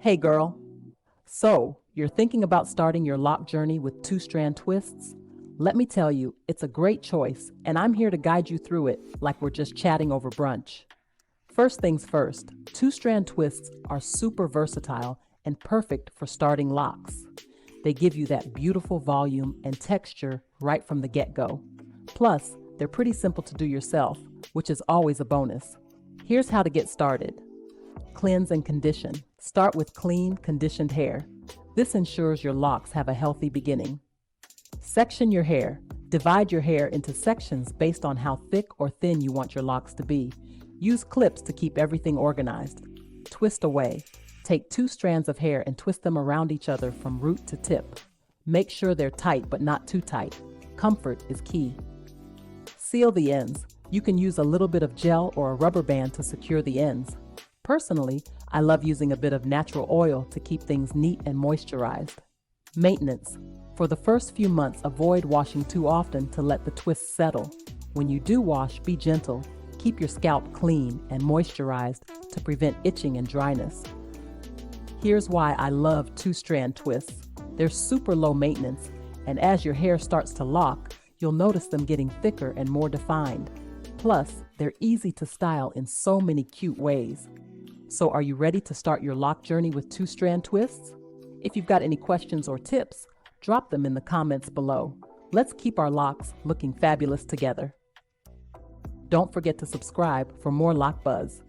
Hey girl, so you're thinking about starting your lock journey with two strand twists? Let me tell you, it's a great choice, and I'm here to guide you through it like we're just chatting over brunch. First things first, two strand twists are super versatile and perfect for starting locks. They give you that beautiful volume and texture right from the get go. Plus, they're pretty simple to do yourself, which is always a bonus. Here's how to get started. Cleanse and condition. Start with clean, conditioned hair. This ensures your locks have a healthy beginning. Section your hair. Divide your hair into sections based on how thick or thin you want your locks to be. Use clips to keep everything organized. Twist away. Take two strands of hair and twist them around each other from root to tip. Make sure they're tight but not too tight. Comfort is key. Seal the ends. You can use a little bit of gel or a rubber band to secure the ends. Personally, I love using a bit of natural oil to keep things neat and moisturized. Maintenance. For the first few months, avoid washing too often to let the twists settle. When you do wash, be gentle. Keep your scalp clean and moisturized to prevent itching and dryness. Here's why I love two-strand twists. They're super low maintenance, and as your hair starts to lock, you'll notice them getting thicker and more defined. Plus, they're easy to style in so many cute ways. So are you ready to start your lock journey with two-strand twists? If you've got any questions or tips, drop them in the comments below. Let's keep our locks looking fabulous together. Don't forget to subscribe for more lock buzz.